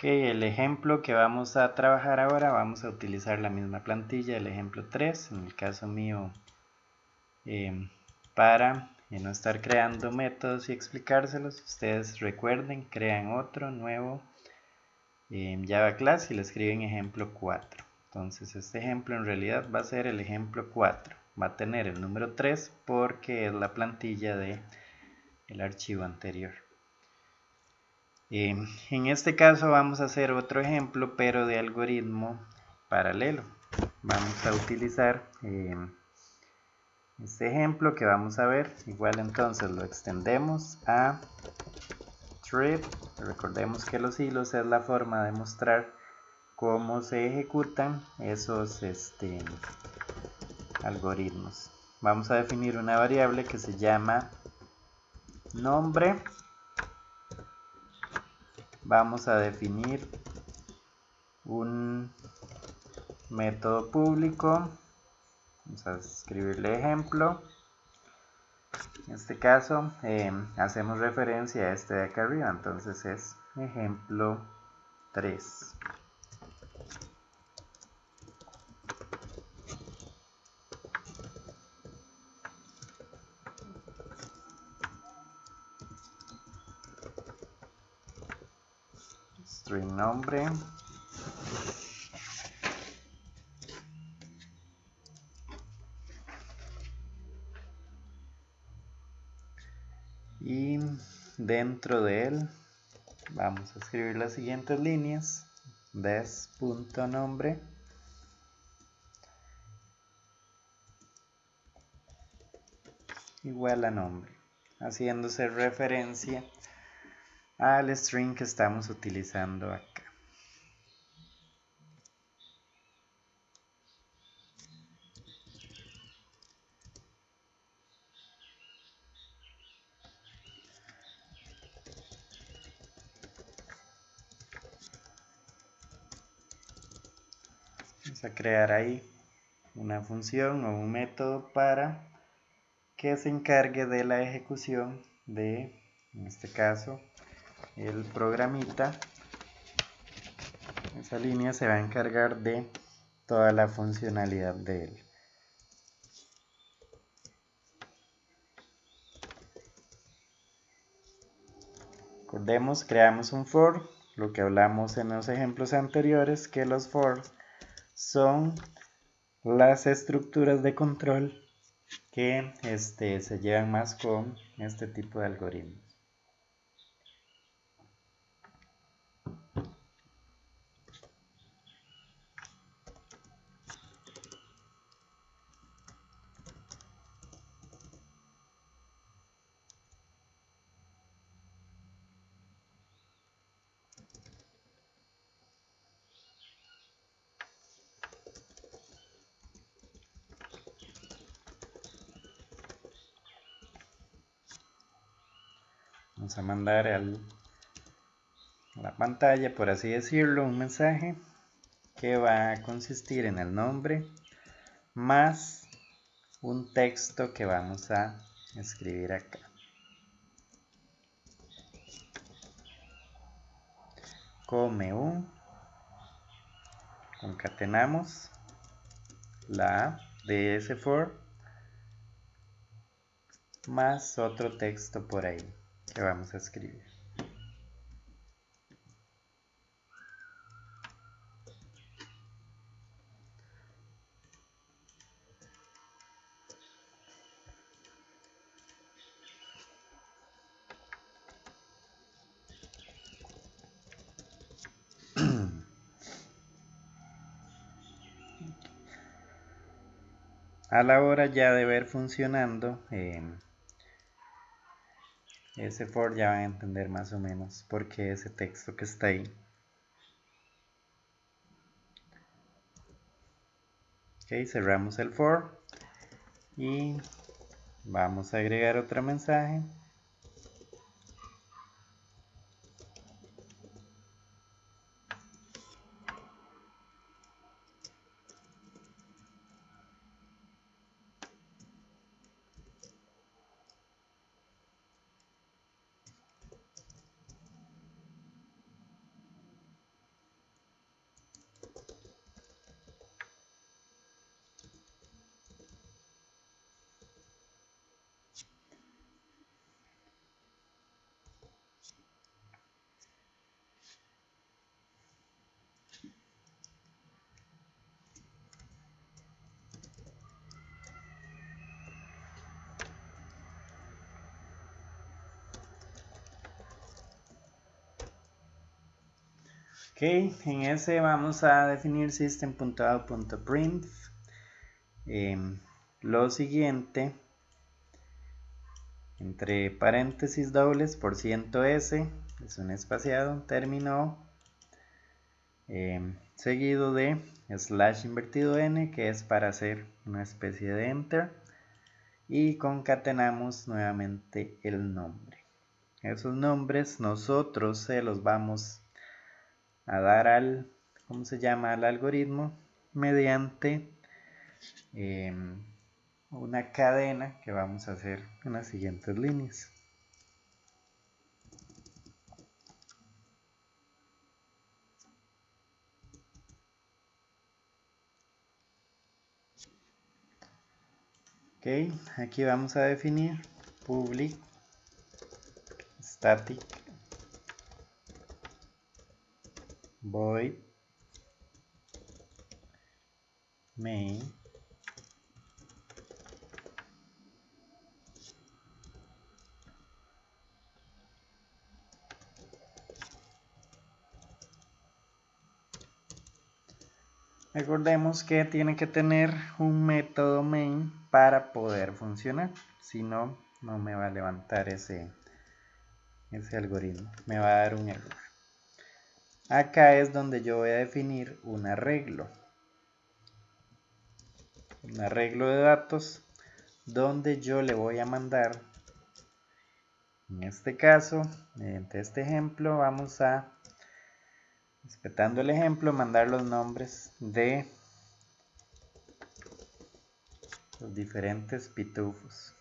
el ejemplo que vamos a trabajar ahora, vamos a utilizar la misma plantilla, el ejemplo 3, en el caso mío, para no estar creando métodos y explicárselos. Ustedes recuerden, crean otro nuevo Java Class y le escriben ejemplo 4. Entonces este ejemplo en realidad va a ser el ejemplo 4. Va a tener el número 3 porque es la plantilla del archivo anterior. En este caso vamos a hacer otro ejemplo, pero de algoritmo paralelo. Vamos a utilizar este ejemplo que vamos a ver. Igual entonces lo extendemos a thread. Recordemos que los hilos es la forma de mostrar cómo se ejecutan esos algoritmos. Vamos a definir una variable que se llama nombre. Vamos a definir un método público. Vamos a escribirle ejemplo. En este caso hacemos referencia a este de acá arriba, entonces es ejemplo 3. String nombre. Y dentro de él vamos a escribir las siguientes líneas. Des.nombre igual a nombre, haciéndose referencia al string que estamos utilizando acá. Vamos a crear ahí una función o un método para que se encargue de la ejecución de, en este caso, el programita. Esa línea se va a encargar de toda la funcionalidad de él. Recordemos, creamos un for, lo que hablamos en los ejemplos anteriores, que los for son las estructuras de control que se llevan más con este tipo de algoritmos. Vamos a mandar a la pantalla, por así decirlo, un mensaje que va a consistir en el nombre más un texto que vamos a escribir acá. Concatenamos la A de ese for más otro texto por ahí que vamos a escribir. A la hora ya de ver funcionando ese for, ya van a entender más o menos por qué ese texto que está ahí. Ok, cerramos el for y vamos a agregar otro mensaje. Ok, en ese vamos a definir system.out.print. Lo siguiente, entre paréntesis dobles, %s, es un espaciado, término, seguido de slash invertido n, que es para hacer una especie de enter, y concatenamos nuevamente el nombre. Esos nombres nosotros se los vamos a dar al, ¿cómo se llama?, al algoritmo mediante una cadena que vamos a hacer en las siguientes líneas. Ok, aquí vamos a definir public static void main Recordemos que tiene que tener un método main para poder funcionar, si no, no me va a levantar ese algoritmo, me va a dar un error. Acá es donde yo voy a definir un arreglo de datos, donde yo le voy a mandar, en este caso, mediante este ejemplo, vamos a, respetando el ejemplo, mandar los nombres de los diferentes pitufos.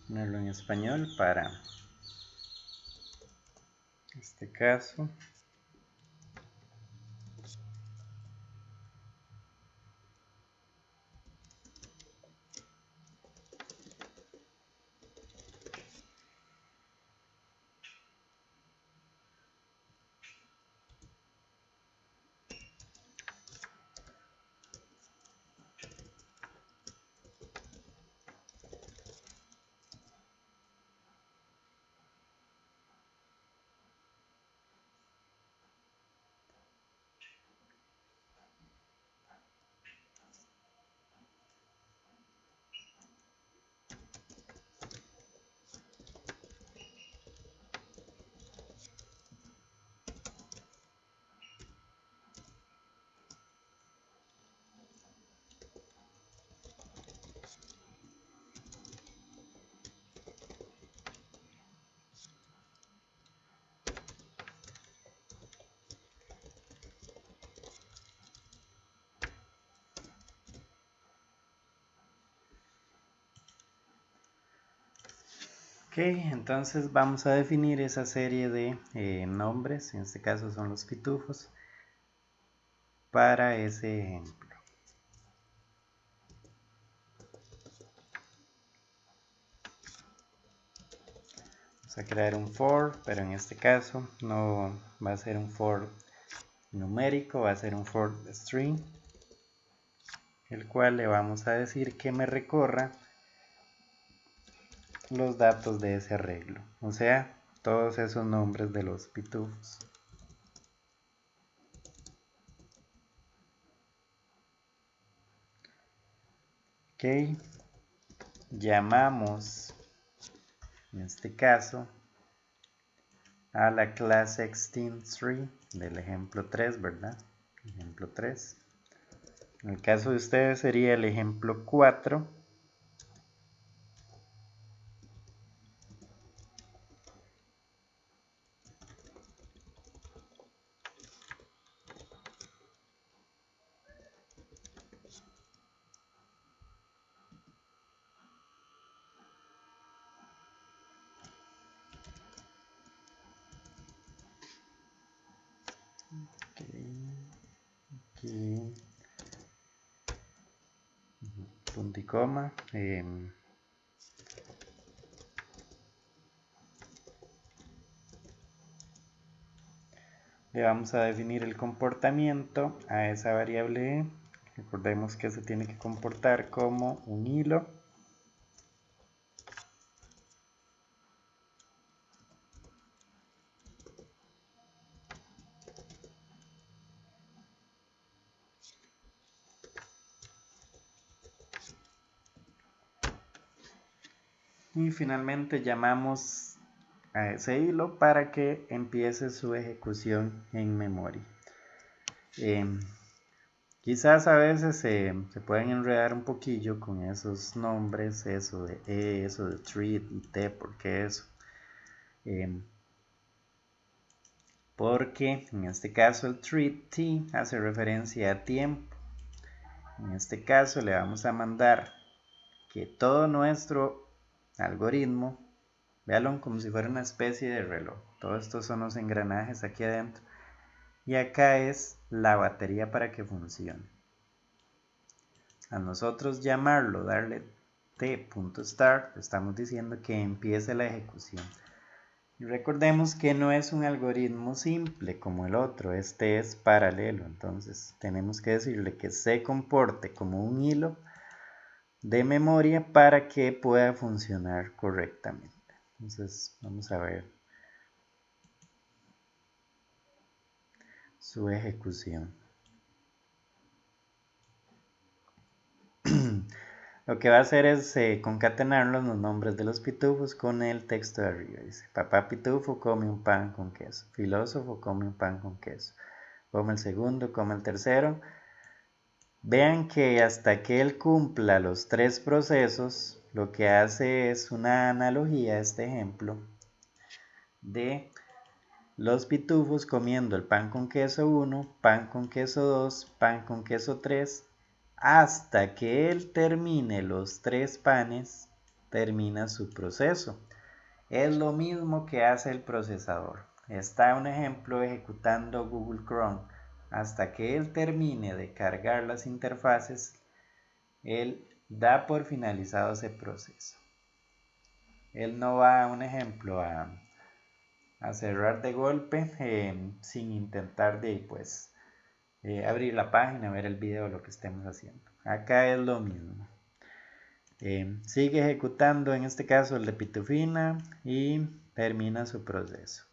Ponerlo en español para este caso. Ok, entonces vamos a definir esa serie de nombres, en este caso son los pitufos, para ese ejemplo. Vamos a crear un for, pero en este caso no va a ser un for numérico, va a ser un for string, el cual le vamos a decir que me recorra los datos de ese arreglo, o sea, todos esos nombres de los pitufos. Ok, llamamos en este caso a la clase extend3 del ejemplo 3, ¿verdad? Ejemplo 3. En el caso de ustedes sería el ejemplo 4. Aquí. punto y coma. Le vamos a definir el comportamiento a esa variable e. Recordemos que se tiene que comportar como un hilo. Y finalmente llamamos a ese hilo para que empiece su ejecución en memoria. Quizás a veces se pueden enredar un poquillo con esos nombres, eso de E, eso de treat y T, ¿por qué eso? Porque en este caso el treat T hace referencia a tiempo. En este caso le vamos a mandar que todo nuestro algoritmo, véanlo como si fuera una especie de reloj. Todos estos son los engranajes aquí adentro. Y acá es la batería para que funcione. A nosotros llamarlo, darle t.start, estamos diciendo que empiece la ejecución. Y recordemos que no es un algoritmo simple como el otro, este es paralelo. Entonces tenemos que decirle que se comporte como un hilo de memoria para que pueda funcionar correctamente. Entonces vamos a ver su ejecución. Lo que va a hacer es concatenar los nombres de los pitufos con el texto de arriba. Dice, papá pitufo come un pan con queso. Filósofo come un pan con queso. Come el segundo, come el tercero. Vean que hasta que él cumpla los tres procesos, lo que hace es una analogía a este ejemplo de los pitufos comiendo el pan con queso 1, pan con queso 2, pan con queso 3, hasta que él termine los tres panes, termina su proceso. Es lo mismo que hace el procesador. Está un ejemplo ejecutando Google Chrome. Hasta que él termine de cargar las interfaces, él da por finalizado ese proceso. Él no va, un ejemplo, a cerrar de golpe sin intentar de abrir la página, ver el video, lo que estemos haciendo. Acá es lo mismo. Sigue ejecutando en este caso el de pitufina y termina su proceso.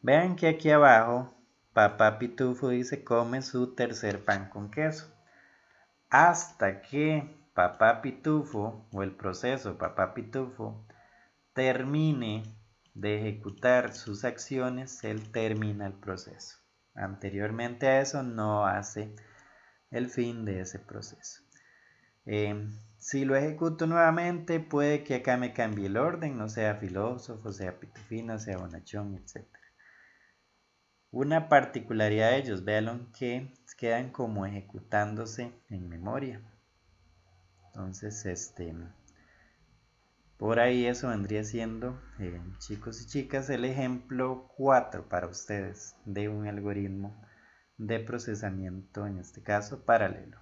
Vean que aquí abajo papá pitufo dice come su tercer pan con queso. Hasta que papá pitufo o el proceso papá pitufo termine de ejecutar sus acciones, él termina el proceso. Anteriormente a eso no hace el fin de ese proceso. Si lo ejecuto nuevamente, puede que acá me cambie el orden, no sea filósofo, sea pitufina, sea bonachón, etc. Una particularidad de ellos, véanlo que quedan como ejecutándose en memoria. Entonces, por ahí eso vendría siendo, chicos y chicas, el ejemplo 4 para ustedes de un algoritmo de procesamiento, en este caso paralelo.